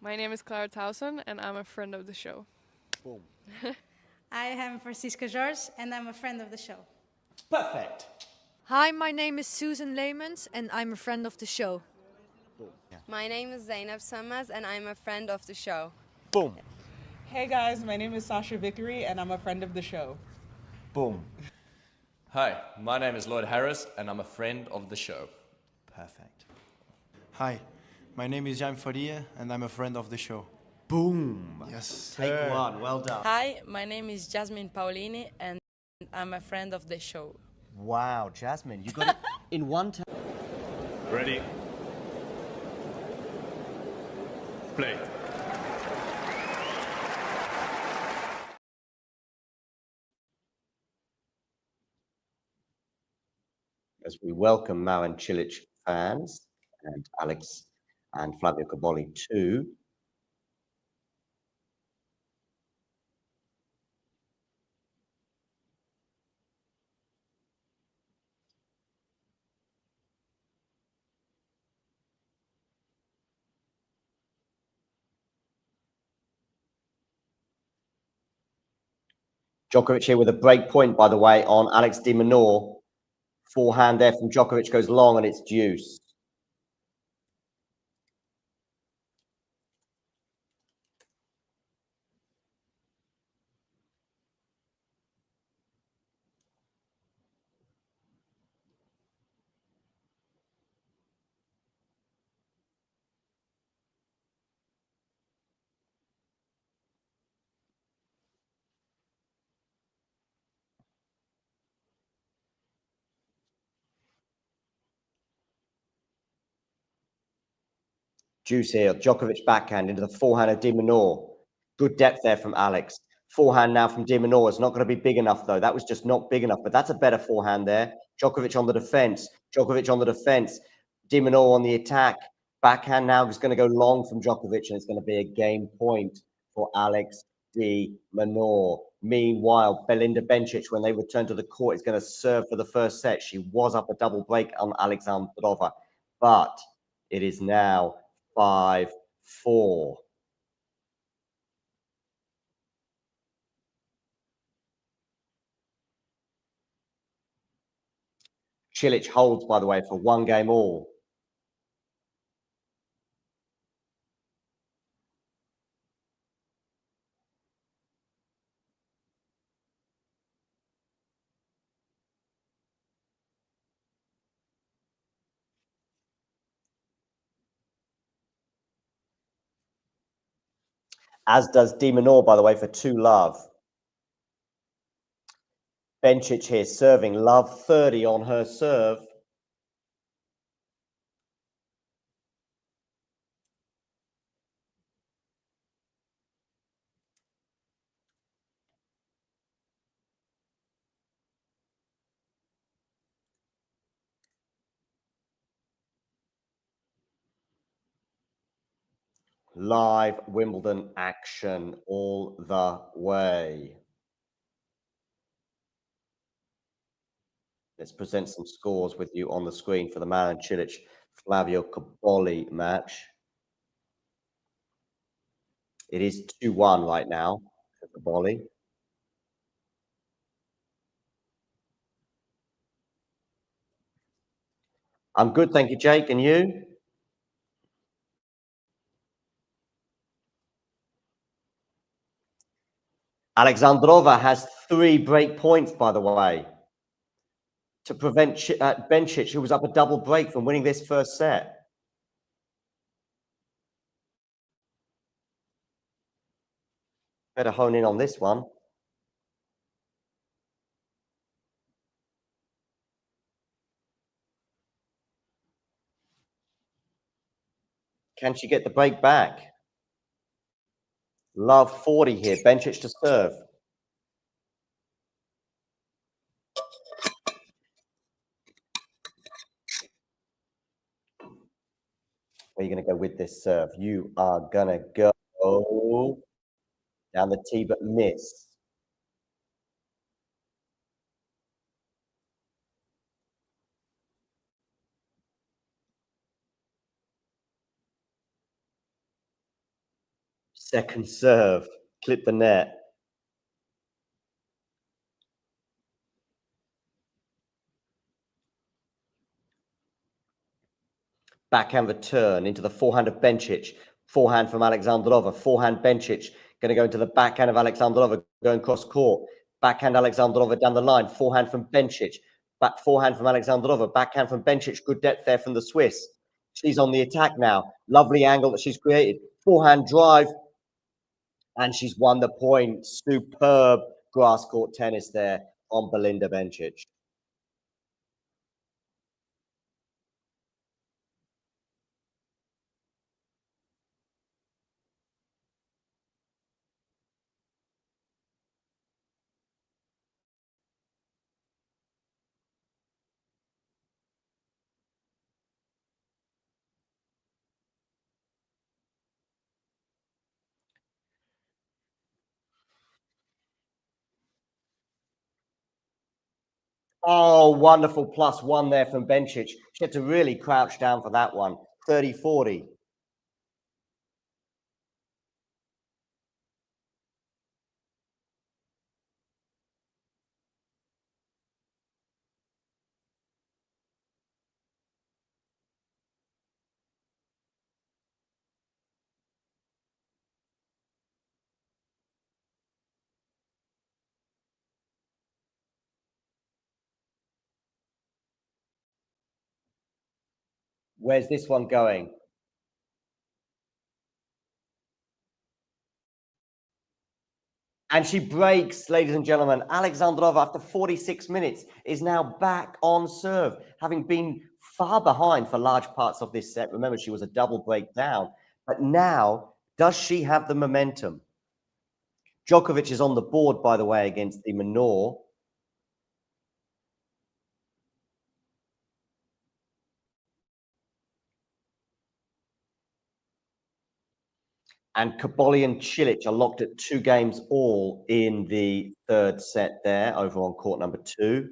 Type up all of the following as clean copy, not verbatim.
My name is Clara Towson, and I'm a friend of the show. Boom. I am Francisca George, and I'm a friend of the show. Perfect. Hi, my name is Susan Leemans and I'm a friend of the show. Boom. Yeah. My name is Zainab Sammaz and I'm a friend of the show. Boom. Hey guys, my name is Sasha Vickery and I'm a friend of the show. Boom. Hi, my name is Lloyd Harris and I'm a friend of the show. Perfect. Hi, my name is Jan Faria and I'm a friend of the show. Boom. Yes. Take one. Well done. Hi, my name is Jasmine Paulini and I'm a friend of the show. Wow, Jasmine, you got it in one time. Ready? Play. As we welcome Marin Cilic fans and Alex and Flavio Cobolii too. Djokovic here with a break point, by the way, on Alex de Minaur. Forehand there from Djokovic goes long and it's deuce. Deuce here, Djokovic backhand into the forehand of de Minaur. Good depth there from Alex. Forehand now from de Minaur. It's not going to be big enough though. That was just not big enough, but that's a better forehand there. Djokovic on the defense. Djokovic on the defense. De Minaur on the attack. Backhand now is going to go long from Djokovic and it's going to be a game point for Alex de Minaur. Meanwhile, Belinda Bencic, when they return to the court, is going to serve for the first set. She was up a double break on Alexandrova, but it is now 5-4. Cilic holds, by the way, for one game all. As does de Minaur, by the way, for 2-love. Bencic here serving. Love 30 on her serve. Live Wimbledon action all the way. Let's present some scores with you on the screen for the Marin Cilic Flavio Cobolii match. It is 2-1 right now for Cobolii. I'm good, thank you, Jake. And you? Alexandrova has 3 break points, by the way, to prevent Bencic, who was up a double break, from winning this first set. Better hone in on this one. Can she get the break back? Love 40 here. Bencic to serve. Where are you going to go with this serve? You are going to go down the tee, but miss. Second serve, clip the net. Backhand return into the forehand of Bencic. Forehand from Alexandrova. Forehand Bencic. Going to go into the backhand of Alexandrova, going cross court. Backhand Alexandrova down the line. Forehand from Bencic. Back forehand from Alexandrova. Backhand from Bencic. Good depth there from the Swiss. She's on the attack now. Lovely angle that she's created. Forehand drive. And she's won the point. Superb grass court tennis there on Belinda Bencic. Oh, wonderful +1 there from Bencic. She had to really crouch down for that one. 30-40. Where's this one going? And she breaks, ladies and gentlemen. Alexandrova, after 46 minutes, is now back on serve, having been far behind for large parts of this set. Remember, she was a double break down. But now, does she have the momentum? Djokovic is on the board, by the way, against the Minor. And Cobolii and Cilic are locked at 2 games all in the third set there, over on court number 2.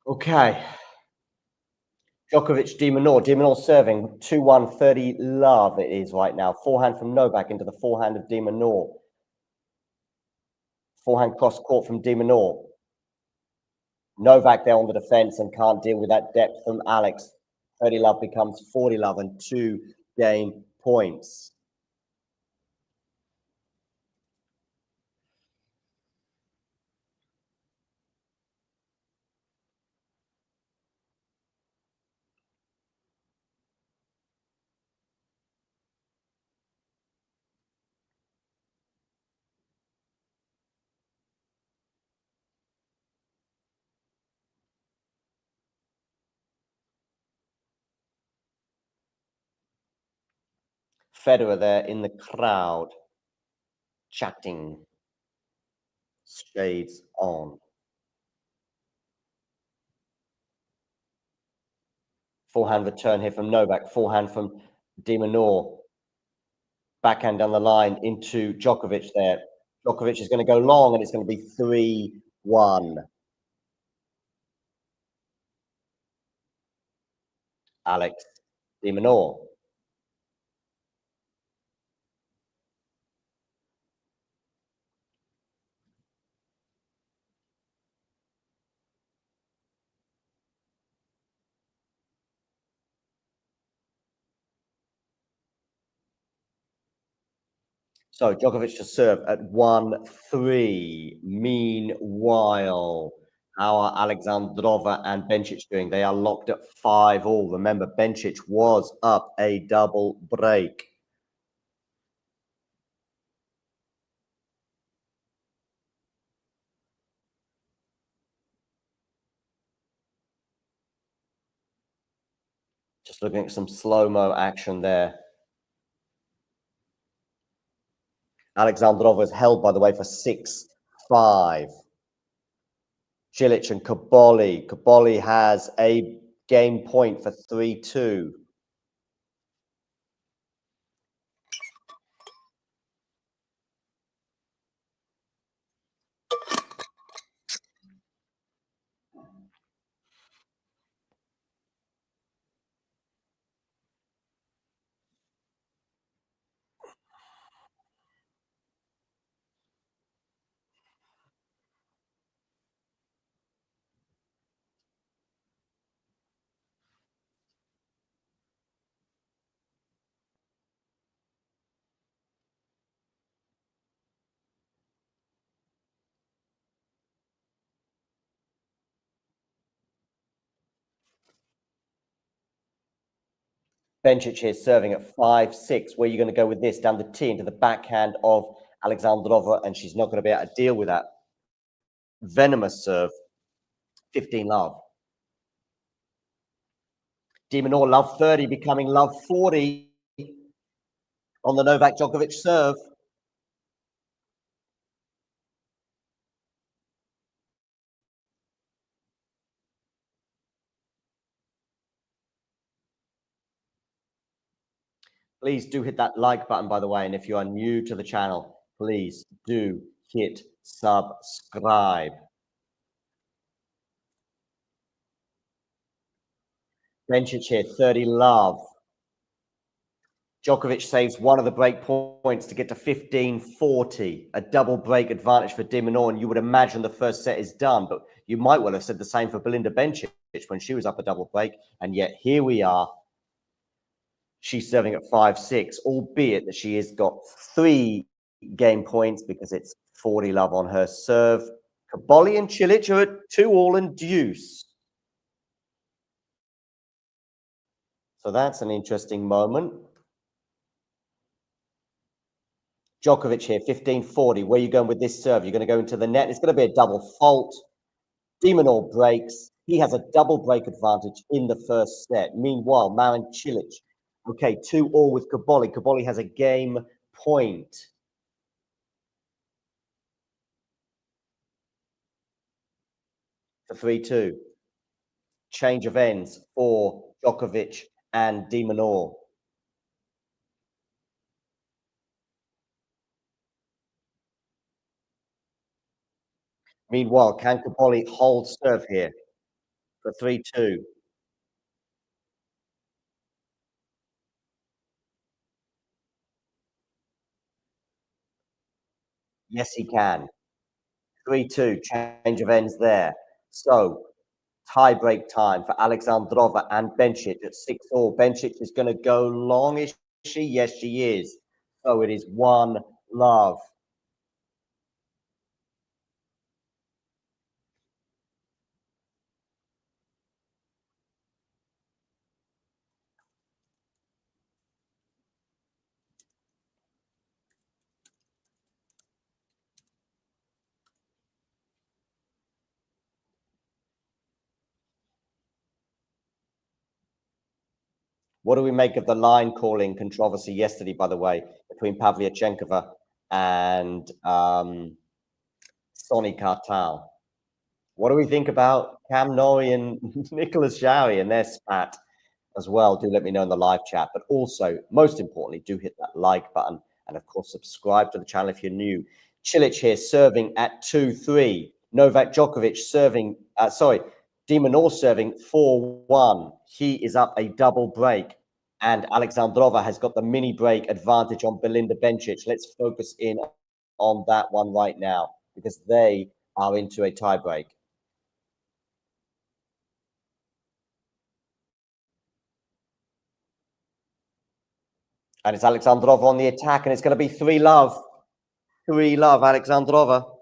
Okay. Djokovic, De Minaur. De Minaur serving 2-1, 30 love it is right now. Forehand from Novak into the forehand of De Minaur. Forehand cross court from De Minaur. Novak there on the defense and can't deal with that depth from Alex. 30 love becomes 40 love and 2 game points. Federer there in the crowd, chatting, shades on. Forehand return here from Novak, forehand from De Minaur. Backhand down the line into Djokovic there. Djokovic is going to go long and it's going to be 3-1. Alex De Minaur. So Djokovic to serve at 1-3. Meanwhile, how are Alexandrova and Bencic doing? They are locked at 5-all. Remember, Bencic was up a double break. Just looking at some slow-mo action there. Alexandrova is held, by the way, for 6-5. Cilic and Cobolii. Cobolii has a game point for 3-2. Bencic here serving at 5-6. Where are you going to go with this? Down the tee into the backhand of Alexandrova, and she's not going to be able to deal with that venomous serve. 15 love. De Minaur love 30, becoming love 40 on the Novak Djokovic serve. Please do hit that like button, by the way. And if you are new to the channel, please do hit subscribe. Bencic here, 30 love. Djokovic saves one of the break points to get to 15-40. A double break advantage for De Minaur, and you would imagine the first set is done, but you might well have said the same for Belinda Bencic when she was up a double break, and yet here we are. She's serving at 5-6, albeit that she has got 3 game points because it's 40 love on her serve. Cobolii and Cilic are at 2-all and deuce. So that's an interesting moment. Djokovic here, 15-40. Where are you going with this serve? You're going to go into the net. It's going to be a double fault. De Minaur breaks. He has a double break advantage in the first set. Meanwhile, Marin Cilic. Okay, 2-all with Cobolii. Cobolii has a game point. For 3-2. Change of ends for Djokovic and De Minaur. Meanwhile, can Cobolii hold serve here for 3-2? Yes, he can. 3-2, change of ends there. So, tie break time for Alexandrova and Bencic at 6-all. Bencic is going to go long, is she? Yes, she is. So it is 1 love. What do we make of the line calling controversy yesterday, by the way, between Pavlyuchenkova and Sonny Kartal? What do we think about Cam Norrie and Nicholas Jowie and their spat as well? Do let me know in the live chat. But also, most importantly, do hit that like button. And of course, subscribe to the channel if you're new. Cilic here serving at 2-3. Novak Djokovic serving, De Minaur serving 4-1. He is up a double break. And Alexandrova has got the mini break advantage on Belinda Bencic. Let's focus in on that one right now because they are into a tie break. And it's Alexandrova on the attack, and it's going to be 3-love. 3-love, Alexandrova.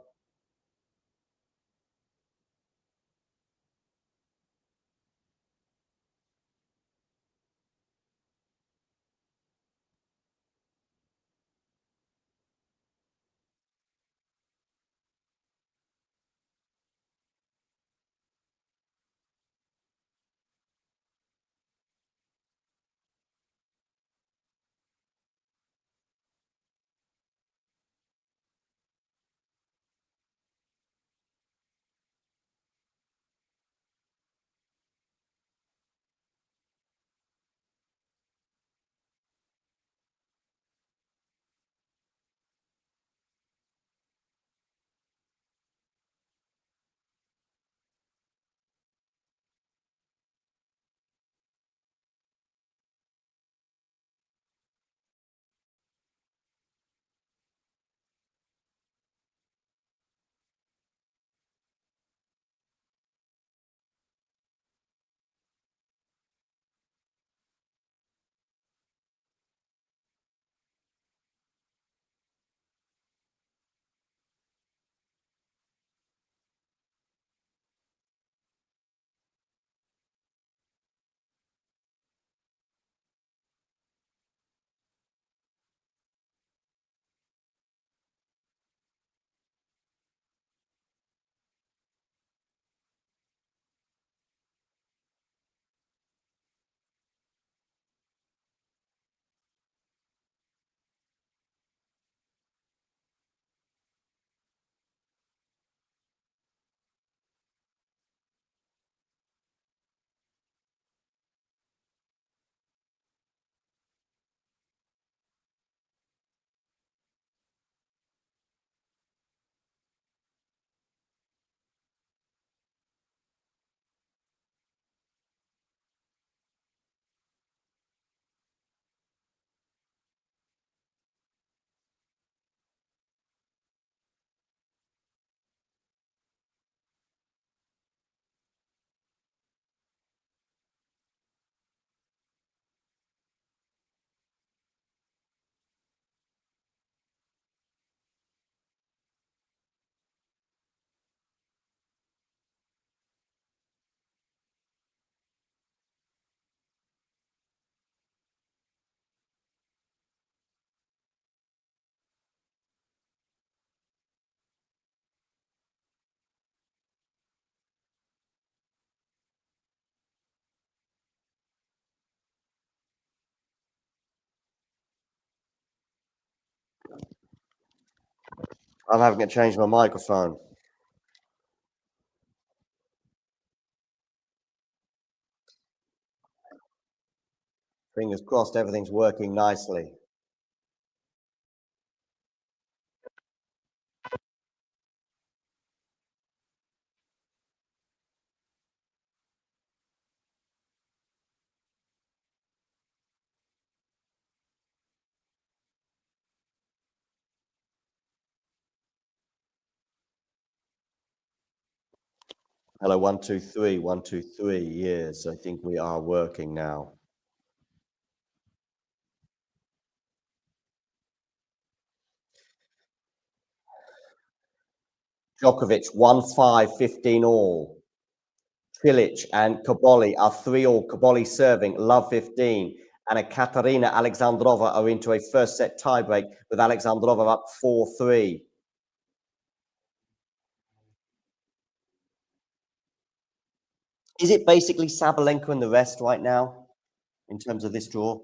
I'm having to change my microphone. Fingers crossed everything's working nicely. Hello, 1, 2, 3, 1, 2, 3. Yes, I think we are working now. Djokovic, 1-5, 15 all. Cilic and Cobolii are 3 all. Cobolii serving, love 15. And a Katarina Alexandrova are into a first set tiebreak with Alexandrova up 4-3. Is it basically Sabalenka and the rest right now in terms of this draw?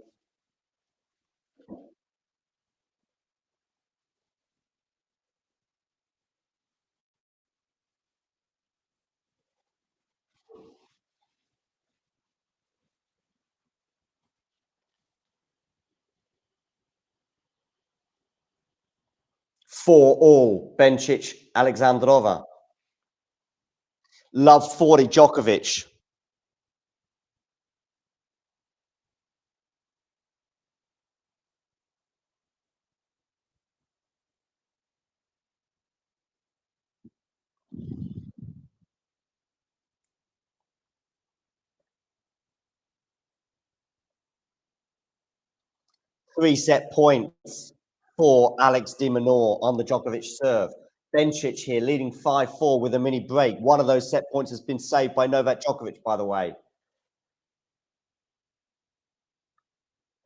Four all, Bencic, Alexandrova. Love 40, Djokovic. 3-set points for Alex de Minaur on the Djokovic serve. Bencic here leading 5-4 with a mini break. One of those set points has been saved by Novak Djokovic, by the way.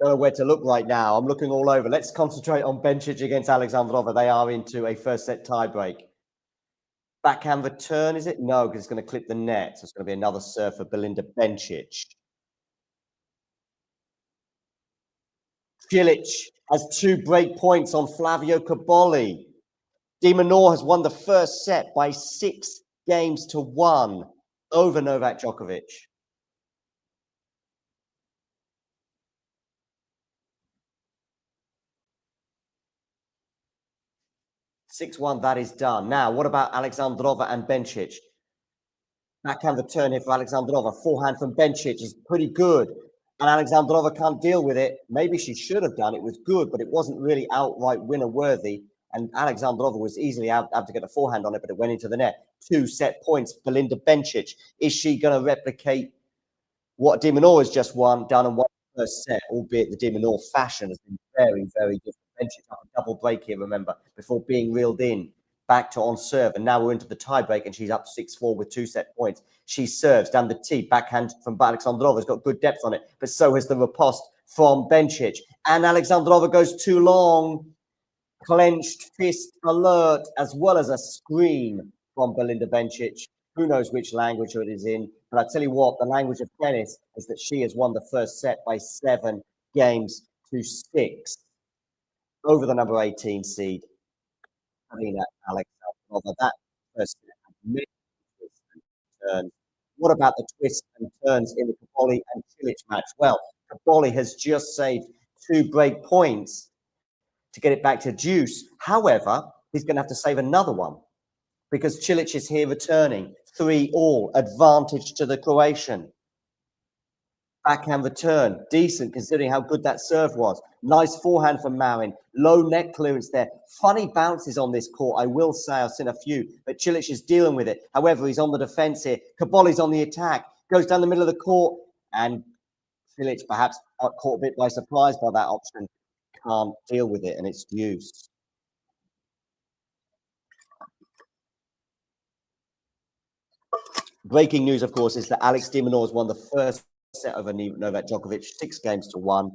Don't know where to look right now. I'm looking all over. Let's concentrate on Bencic against Alexandrova. They are into a first set tiebreak. Backhand return, is it? No, because it's going to clip the net. So it's going to be another serve for Belinda Bencic. Cilic has 2 break points on Flavio Cobolii. De Minaur has won the first set by 6-1 over Novak Djokovic. 6-1, that is done. Now, what about Alexandrova and Bencic? Backhand return here for Alexandrova. Forehand from Bencic is pretty good. And Alexandrova can't deal with it. Maybe she should have done. It was good, but it wasn't really outright winner worthy. And Alexandrova was easily able to get a forehand on it, but it went into the net. 2 set points for Belinda Bencic. Is she going to replicate what de Minaur has just done and won the first set, albeit the de Minaur fashion has been very, very different. Bencic up a double break here, remember, before being reeled in, back to on serve. And now we're into the tiebreak and she's up 6-4 with 2 set points. She serves down the tee, backhand from Alexandrova has got good depth on it, but so has the riposte from Bencic. And Alexandrova goes too long. Clenched fist alert, as well as a scream from Belinda Bencic. Who knows which language it is in, but I tell you what, the language of tennis is that she has won the first set by 7-6 over the number 18 seed, Karina Alexandrova. That first set had many twists and turns. What about the twists and turns in the Cobolii and Cilic match? Well, Cobolii has just saved 2 break points to get it back to deuce. However, he's going to have to save another one because Cilic is here returning. 3-all, advantage to the Croatian. Backhand return, decent considering how good that serve was. Nice forehand from Marin. Low net clearance there. Funny bounces on this court, I will say. I've seen a few, but Cilic is dealing with it. However, he's on the defense here. Coboli's on the attack. Goes down the middle of the court, and Cilic perhaps caught a bit by surprise by that option. Can't deal with it, and it's deuce. Breaking news, of course, is that Alex de Minaur has won the first set over Novak Djokovic, 6-1,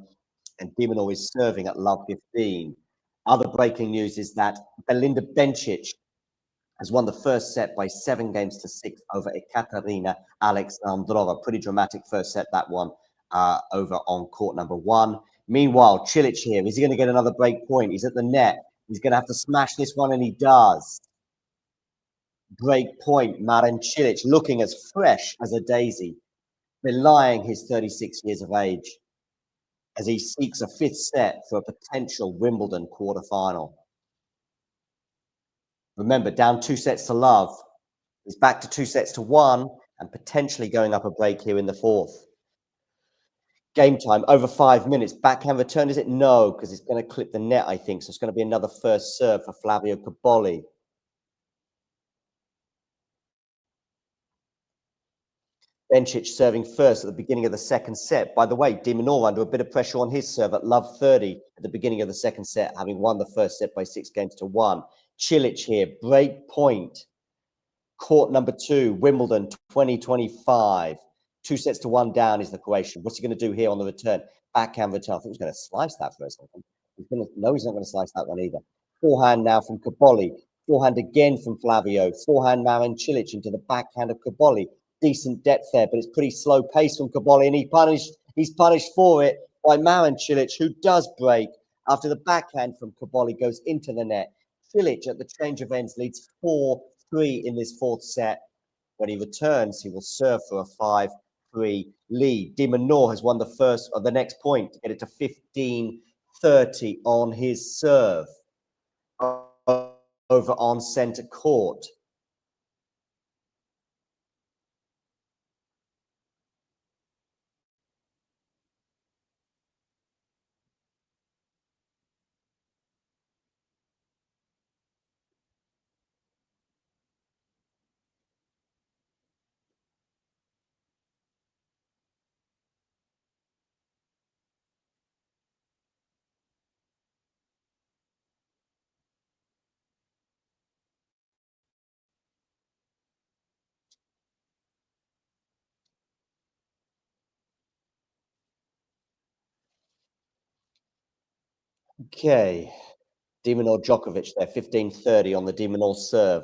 and de Minaur is serving at love 15. Other breaking news is that Belinda Bencic has won the first set by 7-6 over Ekaterina Alexandrova. Pretty dramatic first set, that one, over on court number 1. Meanwhile, Cilic here, is he going to get another break point? He's at the net. He's going to have to smash this one, and he does. Break point, Marin Cilic, looking as fresh as a daisy, belying his 36 years of age, as he seeks a 5th set for a potential Wimbledon quarterfinal. Remember, down 2 sets to love. He's back to 2-1 and potentially going up a break here in the 4th. Game time, over 5 minutes. Backhand return, is it? No, because it's going to clip the net, I think. So it's going to be another first serve for Flavio Cobolii. Bencic serving first at the beginning of the 2nd set. By the way, de Minaur under a bit of pressure on his serve at love 30 at the beginning of the 2nd set, having won the first set by 6-1. Cilic here, break point. Court number 2, Wimbledon 2025. 2-1 down is the Croatian. What's he going to do here on the return? Backhand return. I think he's going to slice that for a second. No, he's not going to slice that one either. Forehand now from Cobolii. Forehand again from Flavio. Forehand Marin Cilic into the backhand of Cobolii. Decent depth there, but it's pretty slow pace from Cobolii, and he's punished for it by Marin Cilic, who does break after the backhand from Cobolii goes into the net. Cilic at the change of ends leads 4-3 in this 4th set. When he returns, he will serve for a 5-3 lead. De Minaur has won the next point to get it to 15-30 on his serve over on centre court. Okay. De Minaur Djokovic there, 15-30 on the De Minaur serve.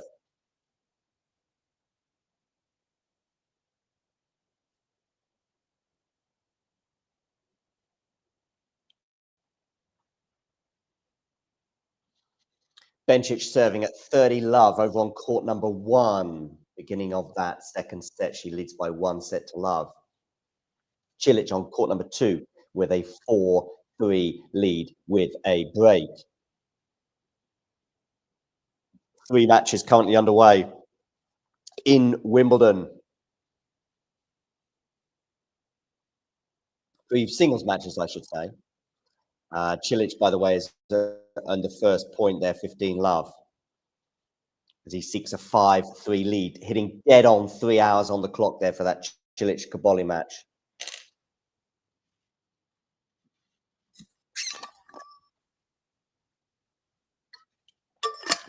Bencic serving at 30 love over on court number 1. Beginning of that second set, she leads by 1 set to love. Cilic on court number 2 with a 4-3 lead with a break. 3 matches currently underway in Wimbledon. 3 singles matches, I should say. Cilic, by the way, is on the first point there, 15 love, as he seeks a 5-3 lead, hitting dead on 3 hours on the clock there for that Cilic Cobolii match.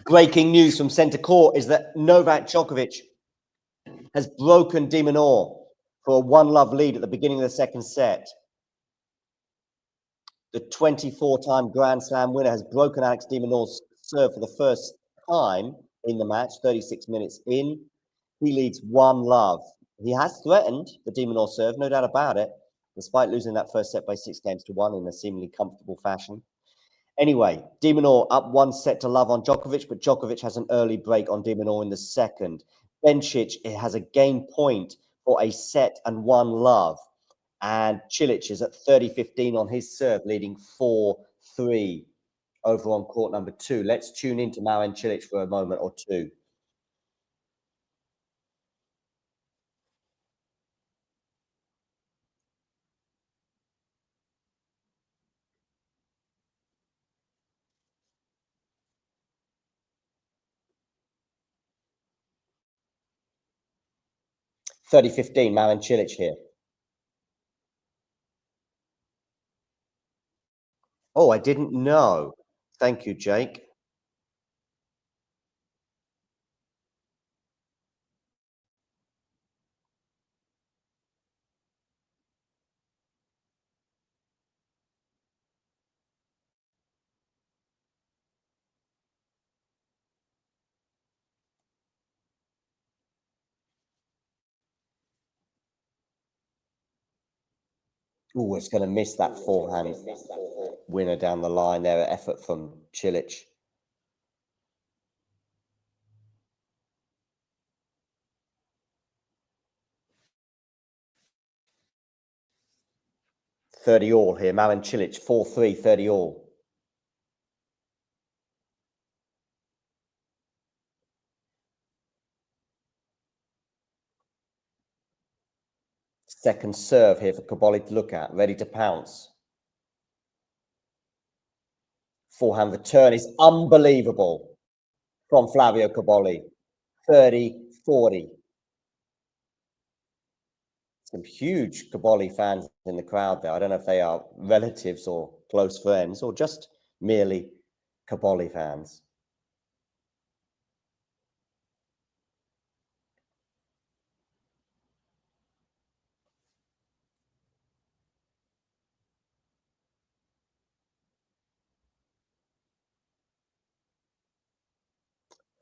Breaking news from centre court is that Novak Djokovic has broken De Minaur for a 1-love lead at the beginning of the second set. The 24-time Grand Slam winner has broken Alex De Minaur's serve for the first time in the match, 36 minutes in. He leads 1-love. He has threatened the De Minaur serve, no doubt about it, despite losing that first set by 6-1 in a seemingly comfortable fashion. Anyway, De Minaur up 1 set to love on Djokovic, but Djokovic has an early break on De Minaur in the second. Bencic has a game point for a set and 1-love. And Cilic is at 30-15 on his serve, leading 4-3 over on court number 2. Let's tune into Marin Cilic for a moment or two. (30-15) Marin Cilic here. Oh, I didn't know. Thank you, Jake. Oh, it's going to miss that forehand winner down the line there. Effort from Cilic. (30-all here. Marin Cilic, 4-3, 30-all. Second serve here for Cobolii to look at, ready to pounce. Forehand return is unbelievable from Flavio Cobolii. 30-40. Some huge Cobolii fans in the crowd there. I don't know if they are relatives or close friends or just merely Cobolii fans.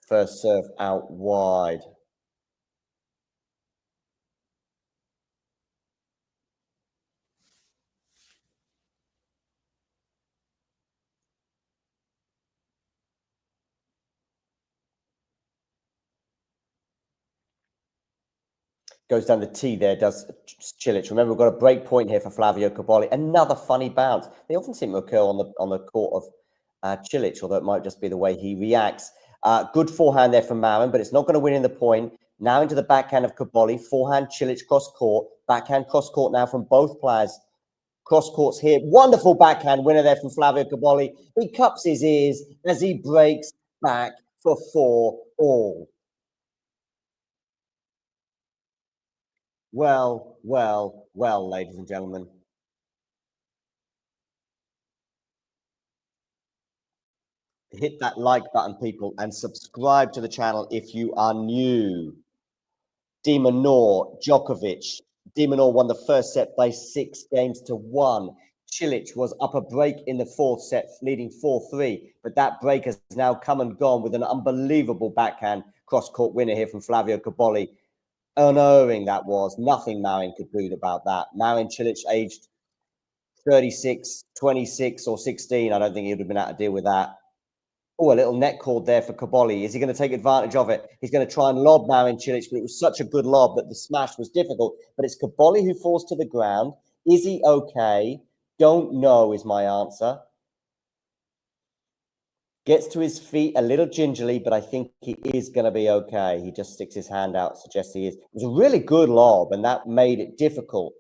First serve out wide. Goes down the tee there, does Cilic. Remember, we've got a break point here for Flavio Cobolii. Another funny bounce. They often seem to occur on the court of Cilic, although it might just be the way he reacts. Good forehand there from Marin, but it's not going to win in the point. Now into the backhand of Cobolii. Forehand Cilic cross court. Backhand cross court now from both players. Cross courts here. Wonderful backhand winner there from Flavio Cobolii. He cups his ears as he breaks back for 4-all. Well, well, well, ladies and gentlemen. Hit that like button, people, and subscribe to the channel if you are new. De Minaur, Djokovic. De Minaur won the first set by 6-1. Cilic was up a break in the fourth set, leading 4-3, but that break has now come and gone with an unbelievable backhand cross-court winner here from Flavio Cobolii. Unerring that was. Nothing Marin could do about that. Marin Cilic, aged 36, 26 or 16. I don't think he would have been able to deal with that. Oh, a little net cord there for Cobolii. Is he going to take advantage of it? He's going to try and lob Marin Cilic, but it was such a good lob that the smash was difficult. But it's Cobolii who falls to the ground. Is he okay? Don't know is my answer. Gets to his feet a little gingerly, but I think he is going to be okay. He just sticks his hand out, suggests he is. It was a really good lob, and that made it difficult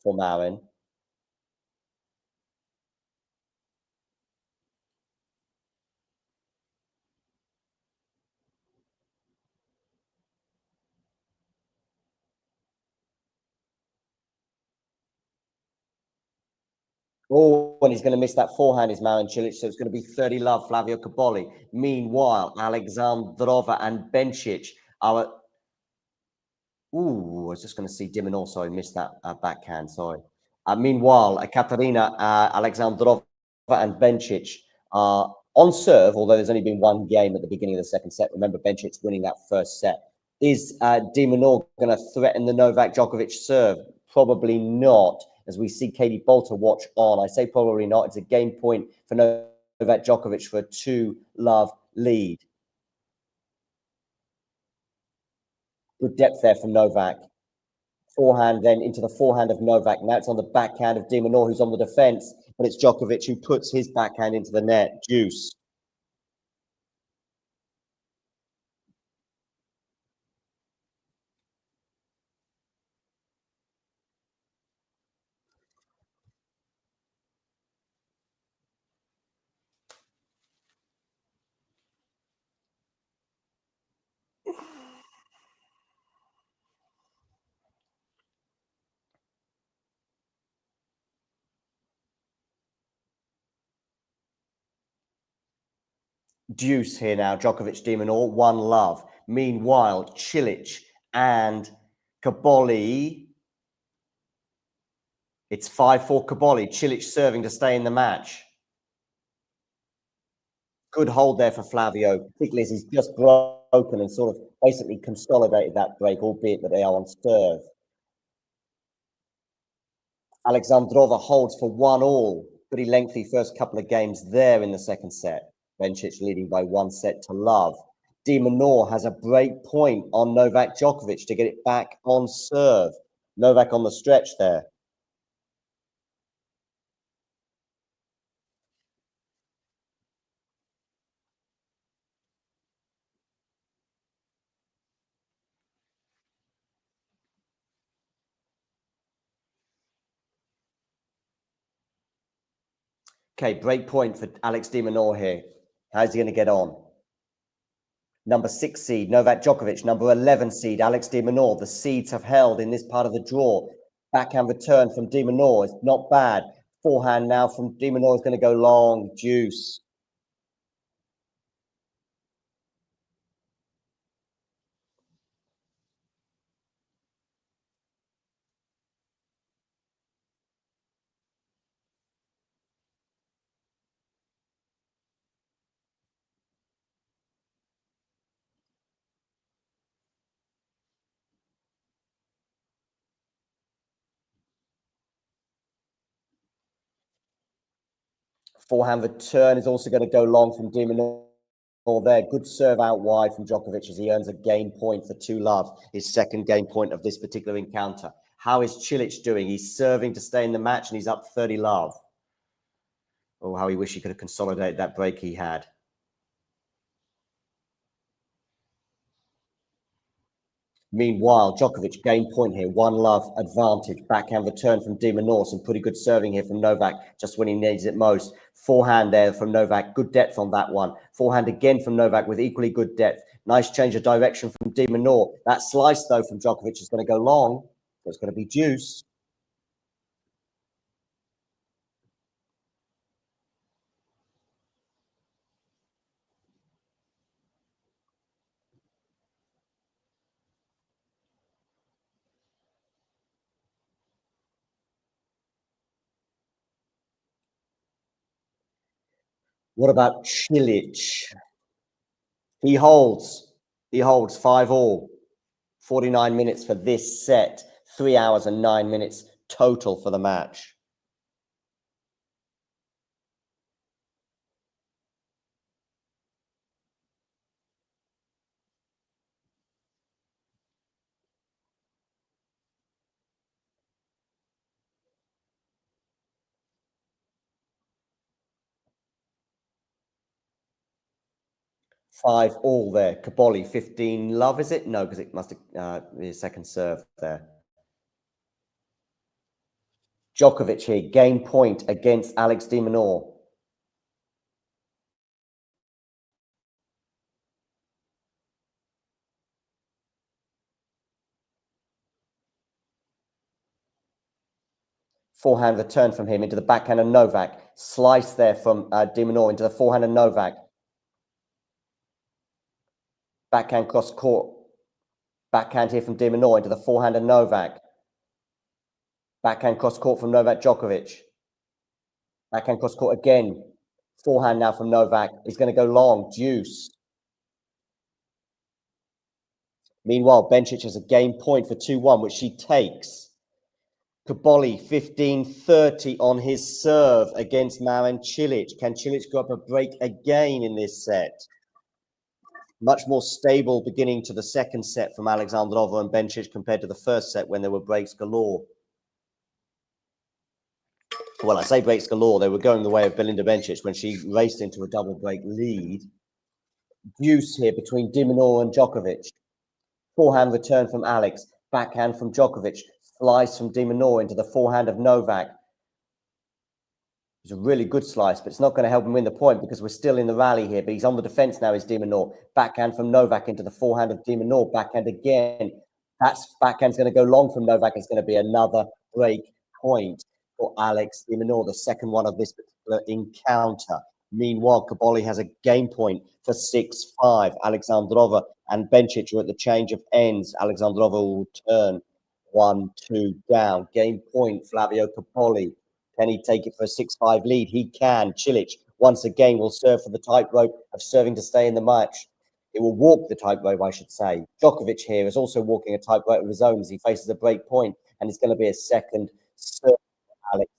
for Marin. Oh, and he's going to miss that forehand, is Marin Cilic, so it's going to be 30 love, Flavio Cobolii. Meanwhile, Alexandrova and Bencic are... Ooh, I was just going to see Dimonor, sorry, missed that backhand, sorry. Meanwhile, Katarina Alexandrova and Bencic are on serve, although there's only been one game at the beginning of the second set. Remember, Bencic winning that first set. Is Dimonor going to threaten the Novak Djokovic serve? Probably not, as we see Katie Bolter watch on. I say probably not. It's a game point for Novak Djokovic for a 2-love lead. Good depth there from Novak. Forehand then into the forehand of Novak. Now it's on the backhand of Dimonor, who's on the defense, but it's Djokovic who puts his backhand into the net. Deuce. Deuce here now. Djokovic, Dimonor, 1-love. Meanwhile, Cilic and Cobolii. It's 5-4 Cobolii. Cilic serving to stay in the match. Good hold there for Flavio, particularly as he's just broken and sort of basically consolidated that break, albeit that they are on serve. Alexandrova holds for 1-all. Pretty lengthy first couple of games there in the second set. Bencic leading by 1-love. Dimonor has a break point on Novak Djokovic to get it back on serve. Novak on the stretch there. Okay, break point for Alex Dimonor here. How's he going to get on? Number 6 seed, Novak Djokovic. Number 11 seed, Alex Dimonor. The seeds have held in this part of the draw. Backhand return from Dimonor is not bad. Forehand now from Dimonor is going to go long. Deuce. Forehand return is also going to go long from Dimonor there. Good serve out wide from Djokovic as he earns a game point for 2-love, his second game point of this particular encounter. How is Cilic doing? He's serving to stay in the match and he's up 30-love. Oh, how he wish he could have consolidated that break he had. Meanwhile, Djokovic game point here, 1-love advantage. Backhand return from Dimonor, some pretty good serving here from Novak, just when he needs it most. Forehand there from Novak, good depth on that one. Forehand again from Novak with equally good depth. Nice change of direction from Dimonor. That slice though from Djokovic is going to go long, so it's going to be deuce. What about Cilic? He holds 5-all. 49 minutes for this set. 3 hours and 9 minutes total for the match. Five all there. Cobolii 15 love, is it? No, because it must be a second serve there. Djokovic here, game point against Alex de Minaur. Forehand return from him into the backhand of Novak. Slice there from de Minaur into the forehand of Novak. Backhand cross court. Backhand here from de Minaur into the forehand of Novak. Backhand cross court from Novak Djokovic. Backhand cross court again. Forehand now from Novak. He's going to go long. Deuce. Meanwhile, Bencic has a game point for 2-1, which she takes. Cobolii 15-30 on his serve against Marin Cilic. Can Cilic go up a break again in this set? Much more stable beginning to the second set from Alexandrova and Bencic compared to the first set when there were breaks galore. Well, I say breaks galore. They were going the way of Belinda Bencic when she raced into a double break lead. Deuce here between de Minaur and Djokovic. Forehand return from Alex. Backhand from Djokovic. Slice from de Minaur into the forehand of Novak. It's a really good slice, but it's not going to help him win the point because we're still in the rally here. But he's on the defense now, is de Minaur. Backhand from Novak into the forehand of de Minaur. Backhand again. That's backhand's going to go long from Novak. It's going to be another break point for Alex de Minaur, the second one of this particular encounter. Meanwhile, Cobolii has a game point for 6-5. Alexandrova and Bencic are at the change of ends. Alexandrova will turn 1-2 down. Game point, Flavio Cobolii. Can he take it for a 6-5 lead? He can. Cilic, once again, will serve for the tightrope of serving to stay in the match. It will walk the tightrope, I should say. Djokovic here is also walking a tightrope of his own as he faces a break point, and it's going to be a second serve for Alex.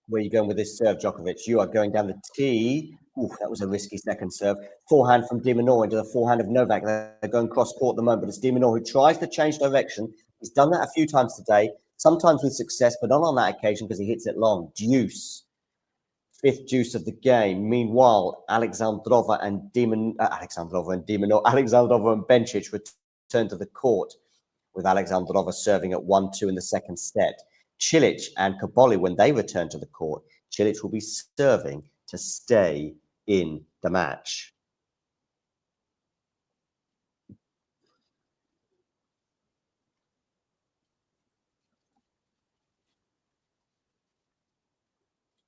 Where are you going with this serve, Djokovic? You are going down the tee. Ooh, that was a risky second serve. Forehand from de Minaur into the forehand of Novak. They're going cross court at the moment, but it's de Minaur who tries to change direction. He's done that a few times today, sometimes with success, but not on that occasion because he hits it long. Deuce. Fifth deuce of the game. Meanwhile, Alexandrova and Alexandrova and Bencic return to the court, with Alexandrova serving at 1-2 in the second set. Cilic and Cobolii, when they return to the court, Cilic will be serving to stay in the match.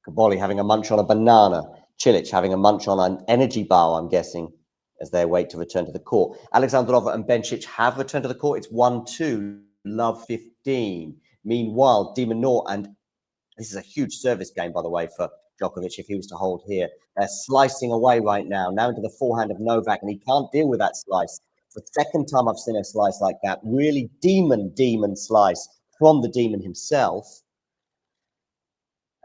Cobolii having a munch on a banana. Cilic having a munch on an energy bar, I'm guessing, as they wait to return to the court. Alexandrova and Bencic have returned to the court. It's 1-2, love 15. Meanwhile, de Minaur, and this is a huge service game, by the way, for Djokovic if he was to hold here. They're slicing away right now into the forehand of Novak, and he can't deal with that slice. It's the second time I've seen a slice like that. Really demon slice from the demon himself.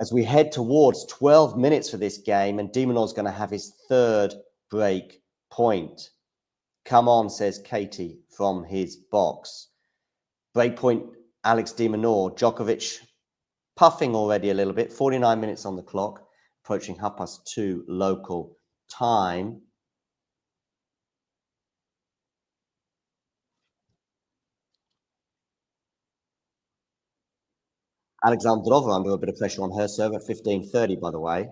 As we head towards 12 minutes for this game, and de Minaur's going to have his third break point. Come on, says Katie from his box. Break point, Alex de Minaur. Djokovic puffing already a little bit. 49 minutes on the clock, approaching 2:30 local time. Alexandrova under a bit of pressure on her serve at 15:30, by the way.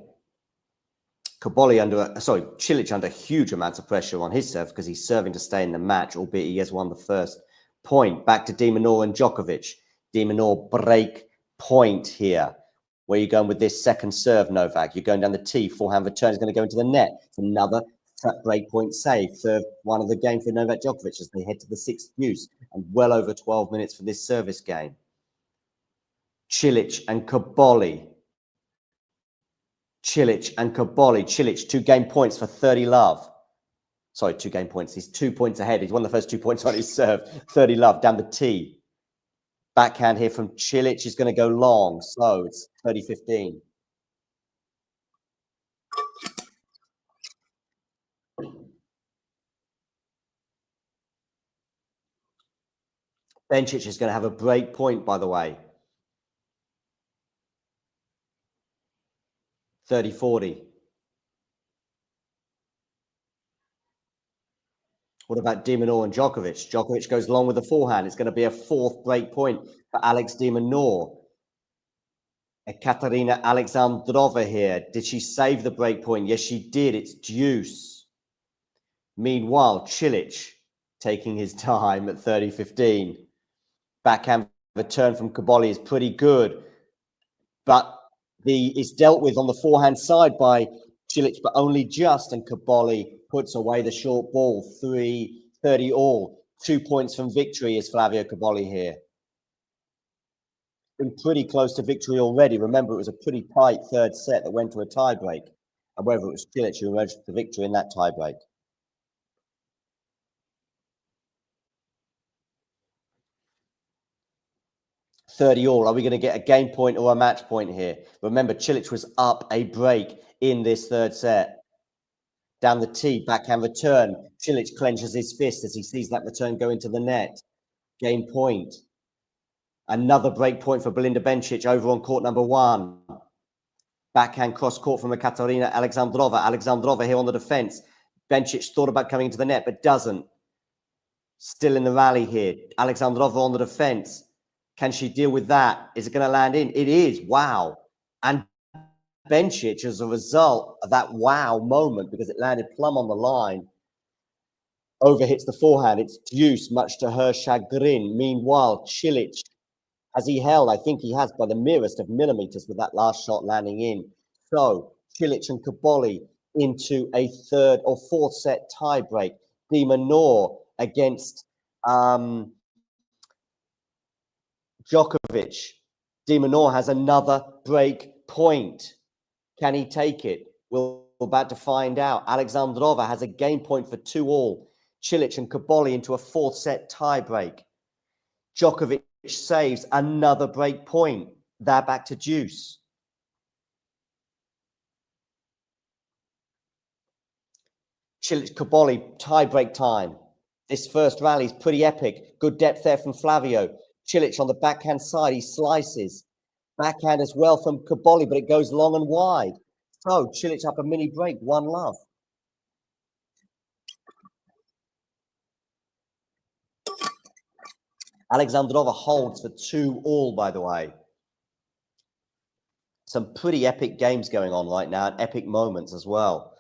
Cobolii Cilic under huge amounts of pressure on his serve because he's serving to stay in the match, albeit he has won the first point. Back to de Minaur and Djokovic. De Minaur break point here. Where are you going with this second serve, Novak? You're going down the tee. Forehand return is going to go into the net. It's another break point save, third one of the game for Novak Djokovic as they head to the 6th use, and well over 12 minutes for this service game. Cilic and Cobolii. Cilic and Cobolii. Cilic, 2 game points for 30 love. Sorry, 2 game points. He's 2 points ahead. He's won the first 2 points on his serve. 30 love down the tee. Backhand here from Cilic is going to go long. So it's 30-15. Bencic is going to have a break point, by the way. 30-40. What about de Minaur and Djokovic? Djokovic goes long with the forehand. It's going to be a 4th break point for Alex de Minaur. Ekaterina Alexandrova here. Did she save the break point? Yes, she did. It's deuce. Meanwhile, Cilic taking his time at 30-15. Backhand return from Cobolii is pretty good, but it's dealt with on the forehand side by Cilic, but only just, and Cobolii puts away the short ball. 3-30 all. 2 points from victory is Flavio Cobolii here. Been pretty close to victory already. Remember, it was a pretty tight third set that went to a tiebreak. However, it was Cilic who emerged to victory in that tiebreak. 30 all. Are we going to get a game point or a match point here? Remember, Cilic was up a break in this third set. Down the tee, backhand return. Cilic clenches his fist as he sees that return go into the net. Game point. Another break point for Belinda Bencic over on court number 1. Backhand cross court from Ekaterina Alexandrova. Alexandrova here on the defense. Bencic thought about coming into the net, but doesn't. Still in the rally here. Alexandrova on the defense. Can she deal with that? Is it going to land in? It is. Wow. And Bencic, as a result of that wow moment, because it landed plumb on the line, overhits the forehand. It's deuce, much to her chagrin. Meanwhile, Cilic, has he held? I think he has by the merest of millimeters with that last shot landing in. So Cilic and Cobolii into a 3rd or 4th set tiebreak. De Minaur against Djokovic. De Minaur has another break point. Can he take it? We're about to find out. Alexandrova has a game point for 2 all. Cilic and Cobolii into a 4th set tiebreak. Djokovic saves another break point. They're back to deuce. Cilic, Cobolii, tiebreak time. This first rally is pretty epic. Good depth there from Flavio. Cilic on the backhand side, he slices. Backhand as well from Cobolii, but it goes long and wide. So Cilic up a mini break, 1 love. Alexandrova holds for 2 all, by the way. Some pretty epic games going on right now, and epic moments as well.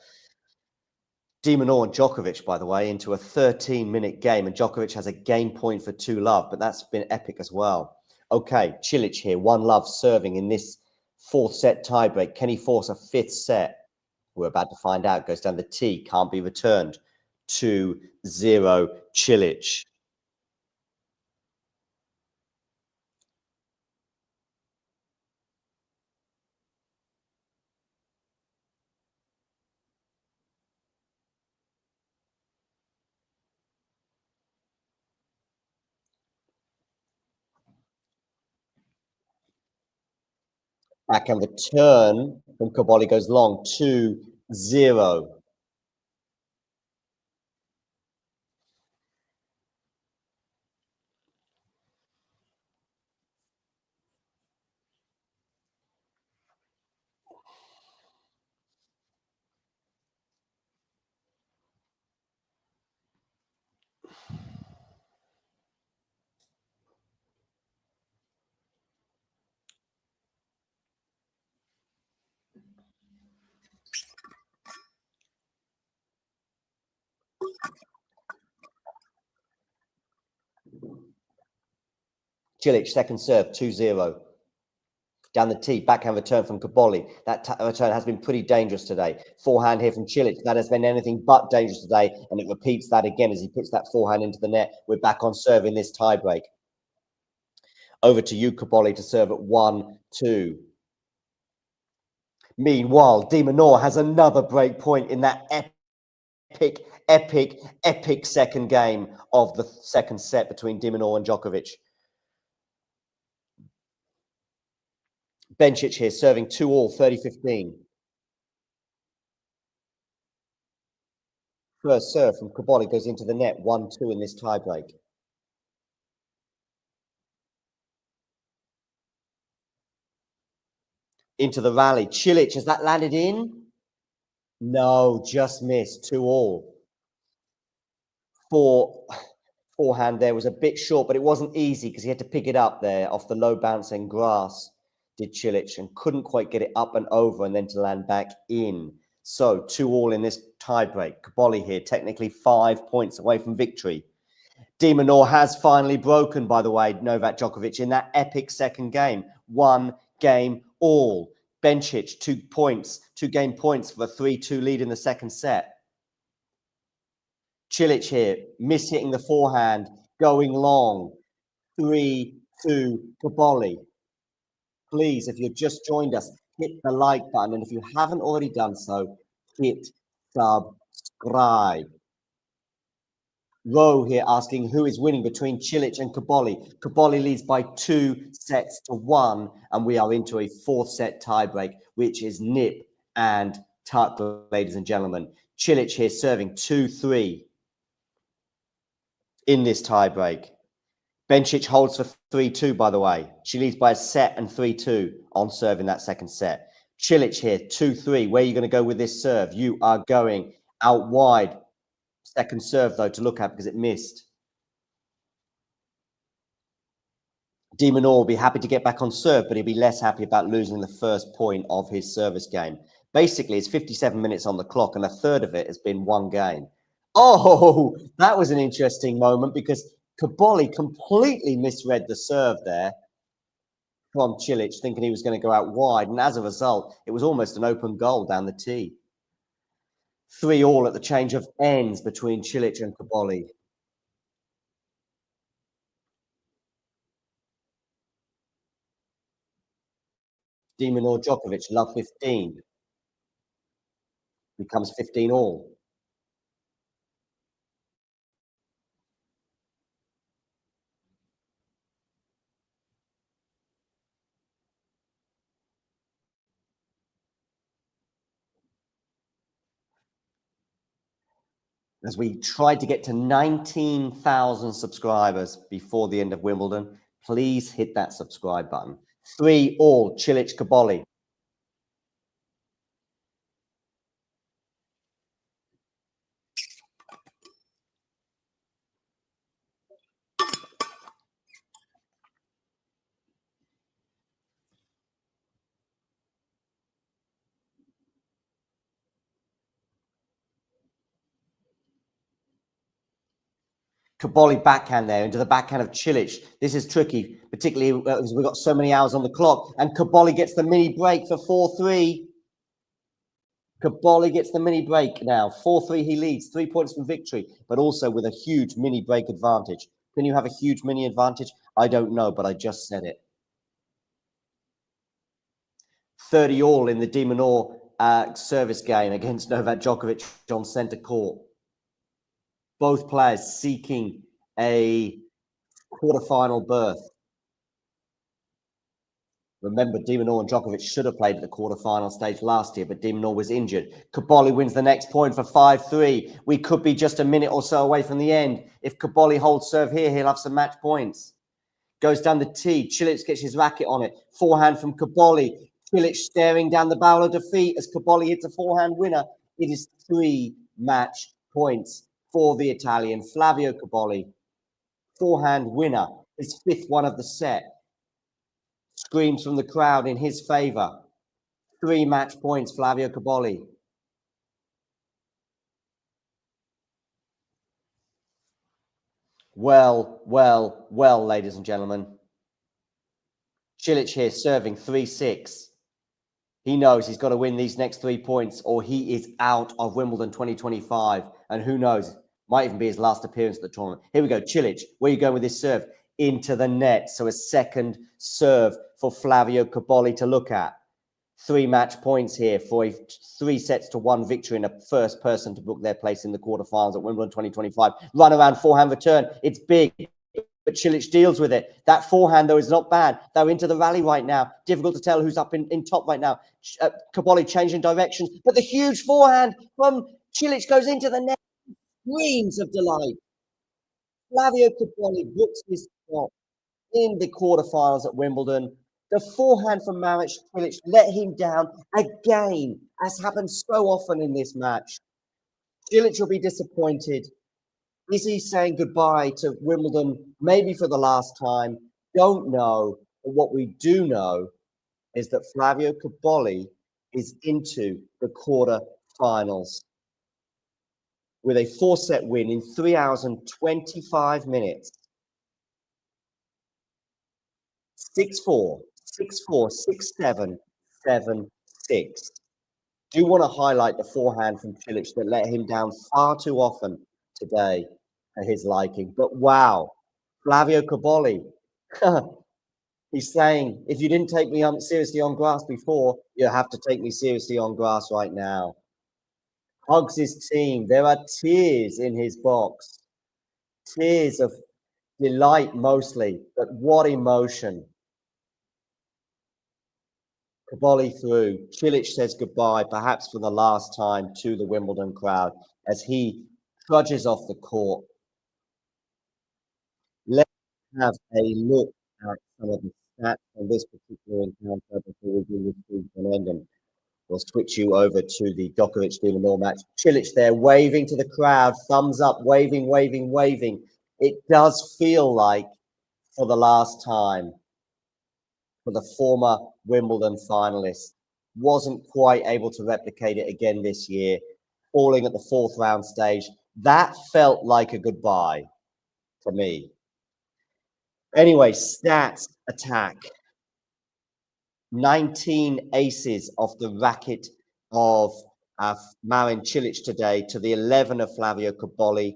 De Minaur and Djokovic, by the way, into a 13-minute game, and Djokovic has a game point for 2 love, but that's been epic as well. Okay, Cilic here, 1 love serving in this 4th set tiebreak. Can he force a 5th set? We're about to find out. Goes down the tee, can't be returned. 2-0 Cilic. Backhand return from Cobolii goes long, 2-0. Cilic, second serve, 2-0. down the tee. Backhand return from Cobolii. That return has been pretty dangerous today. Forehand here from Cilic. That has been anything but dangerous today, and it repeats that again as he puts that forehand into the net. We're back on serve in this tiebreak. Over to you, Cobolii, to serve at 1-2. Meanwhile, De Minaur has another break point in that epic second game of the second set between De Minaur and Djokovic. Bencic here serving 2-all, 30-15. First serve from Cobolii goes into the net, 1-2 in this tiebreak. Into the rally. Cilic, has that landed in? No, just missed, 2-all. Forehand there was a bit short, but it wasn't easy because he had to pick it up there off the low bouncing grass, did Cilic, and couldn't quite get it up and over and then to land back in. So 2-all in this tiebreak. Cobolii here, technically 5 points away from victory. De Minaur has finally broken, by the way, Novak Djokovic in that epic second game. 1 game all. Bencic, 2 points, 2 game points for a 3-2 lead in the second set. Cilic here, mishitting the forehand, going long. 3-2 Cobolii. Please, if you've just joined us, hit the like button. And if you haven't already done so, hit subscribe. Rowe here asking who is winning between Cilic and Cobolii. Cobolii leads by 2-1, and we are into a 4th set tiebreak, which is nip and tuck, ladies and gentlemen. Cilic here serving 2-3 in this tiebreak. Bencic holds for 3-2, by the way. She leads by a set and 3-2 on serve in that second set. Cilic here, 2-3. Where are you going to go with this serve? You are going out wide. Second serve, though, to look at because it missed. De Minaur will be happy to get back on serve, but he'll be less happy about losing the first point of his service game. Basically, it's 57 minutes on the clock, and a third of it has been 1 game. Oh, that was an interesting moment because Cobolii completely misread the serve there from Cilic, thinking he was going to go out wide. And as a result, it was almost an open goal down the tee. 3-all at the change of ends between Cilic and Cobolii. De Minaur Djokovic, love 15. Becomes 15-all. As we tried to get to 19,000 subscribers before the end of Wimbledon, please hit that subscribe button. 3-all, Cilic Cobolii. Cobolii backhand there into the backhand of Cilic. This is tricky, particularly as we've got so many hours on the clock. And Cobolii gets the mini break for 4-3. Cobolii gets the mini break now. 4-3 he leads, 3 points from victory, but also with a huge mini break advantage. Can you have a huge mini advantage? I don't know, but I just said it. 30-all in the De Minaur service game against Novak Djokovic on centre court. Both players seeking a quarterfinal berth. Remember, De Minaur and Djokovic should have played at the quarterfinal stage last year, but De Minaur was injured. Cobolii wins the next point for 5-3. We could be just a minute or so away from the end. If Cobolii holds serve here, he'll have some match points. Goes down the tee. Cilic gets his racket on it. Forehand from Cobolii. Cilic staring down the barrel of defeat as Cobolii hits a forehand winner. It is 3 match points for the Italian. Flavio Cobolii, forehand winner, his 5th one of the set. Screams from the crowd in his favour. 3 match points, Flavio Cobolii. Well, ladies and gentlemen. Cilic here serving 3-6. He knows he's got to win these next 3 points or he is out of Wimbledon 2025. And who knows, might even be his last appearance at the tournament. Here we go, Cilic, where are you going with this serve? Into the net. So a second serve for Flavio Cobolii to look at. 3 match points here for a 3-1 victory and a first person to book their place in the quarterfinals at Wimbledon 2025. Run around forehand return. It's big, but Cilic deals with it. That forehand, though, is not bad. They're into the rally right now. Difficult to tell who's up in top right now. Cobolii changing directions, but the huge forehand from Cilic goes into the net. Screams of delight. Flavio Cobolii books his spot in the quarterfinals at Wimbledon. The forehand from Marin Cilic let him down again, as happens so often in this match. Cilic will be disappointed. Is he saying goodbye to Wimbledon, maybe for the last time? Don't know. But what we do know is that Flavio Cobolii is into the quarterfinals with a 4-set win in 3 hours and 25 minutes. 6-4, 6-4, 6-7, 7-6. Do want to highlight the forehand from Cilic that let him down far too often today for his liking. But wow, Flavio Cobolii, he's saying, if you didn't take me seriously on grass before, you have to take me seriously on grass right now. Hugs his team. There are tears in his box. Tears of delight mostly, but what emotion. Cobolii through. Cilic says goodbye, perhaps for the last time, to the Wimbledon crowd as he trudges off the court. Let's have a look at some of the stats on this particular encounter before we bring this to an end. And we'll switch you over to the Djokovic-De Minaur match. Cilic there, waving to the crowd, thumbs up, waving, waving, waving. It does feel like, for the last time, for the former Wimbledon finalist. Wasn't quite able to replicate it again this year, falling at the 4th round stage. That felt like a goodbye to me. Anyway, stats attack. 19 aces off the racket of Marin Cilic today to the 11 of Flavio Cobolii.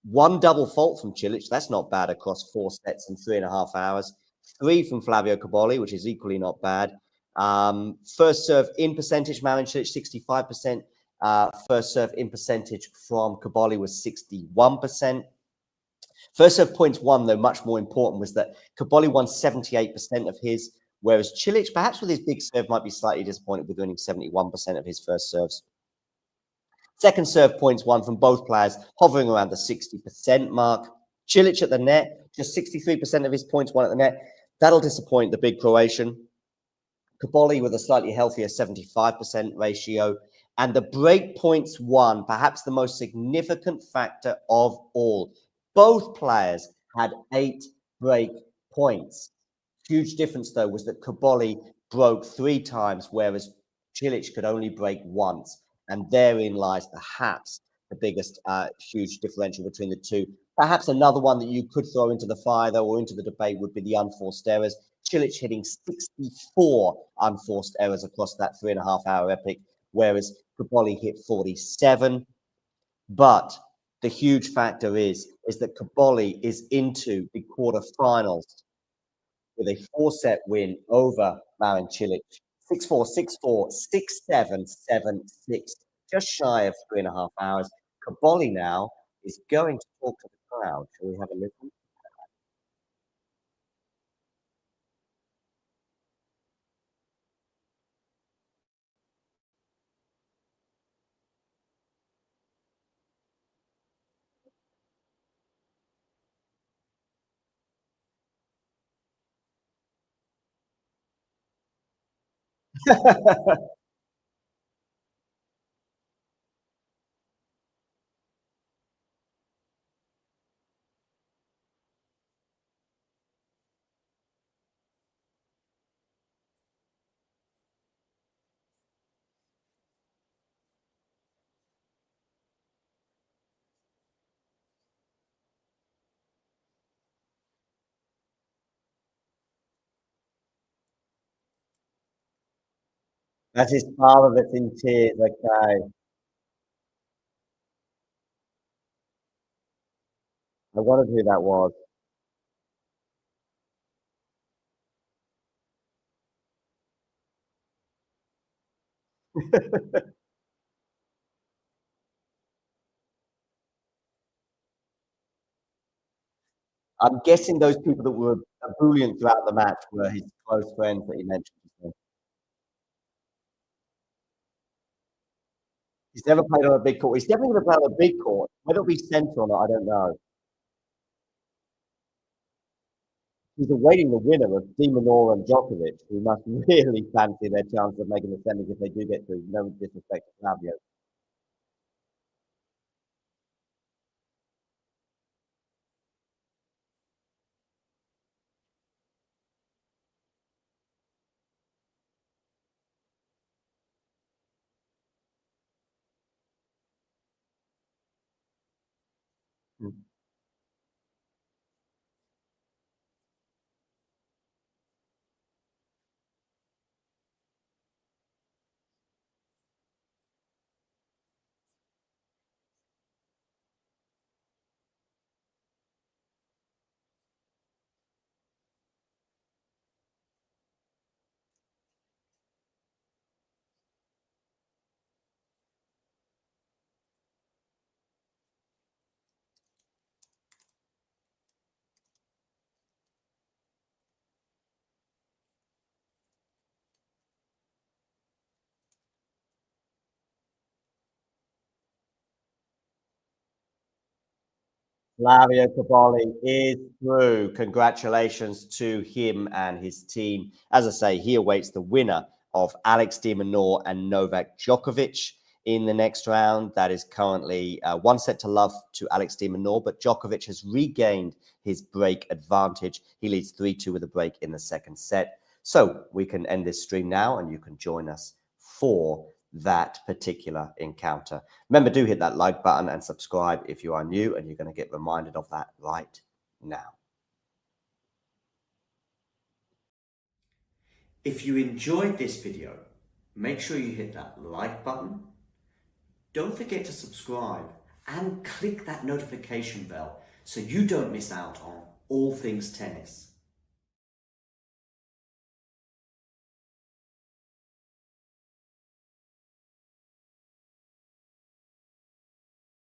1 double fault from Cilic. That's not bad across 4 sets in 3.5 hours. 3 from Flavio Cobolii, which is equally not bad. First serve in percentage, Marin Cilic 65%. First serve in percentage from Cobolii was 61%. First serve points won, though, much more important, was that Cobolii won 78% of his, whereas Cilic, perhaps with his big serve, might be slightly disappointed with winning 71% of his first serves. Second serve points won from both players, hovering around the 60% mark. Cilic at the net, just 63% of his points won at the net. That'll disappoint the big Croatian. Cobolii with a slightly healthier 75% ratio. And the break points won, perhaps the most significant factor of all. Both players had 8 break points. Huge difference, though, was that Cobolii broke 3 times, whereas Cilic could only break once. And therein lies perhaps the biggest huge differential between the two. Perhaps another one that you could throw into the fire, though, or into the debate would be the unforced errors. Cilic hitting 64 unforced errors across that 3.5-hour epic, whereas Cobolii hit 47. But the huge factor is that Cobolii is into the quarterfinals with a 4-set win over Marin Cilic. 6-4, 6-4, 6-7, 7-6. Just shy of 3.5 hours. Cobolii now is going to talk to the crowd. Shall we have a listen? That's his father that's in tears. Okay. I wondered who that was. I'm guessing those people that were ebullient throughout the match were his close friends that he mentioned. He's never played on a big court. He's definitely going to play on a big court. Whether it'll be centre or not, I don't know. He's awaiting the winner of De Minaur and Djokovic, who must really fancy their chance of making the semis if they do get through. No disrespect to Flavio. Flavio Cobolii is through. Congratulations to him and his team. As I say, he awaits the winner of Alex de Minaur and Novak Djokovic in the next round. That is currently 1-0 to Alex de Minaur, but Djokovic has regained his break advantage. He leads 3-2 with a break in the second set. So we can end this stream now, and you can join us for that particular encounter. Remember, do hit that like button and subscribe if you are new, and you're going to get reminded of that right now. If you enjoyed this video, make sure you hit that like button. Don't forget to subscribe and click that notification bell so you don't miss out on all things tennis.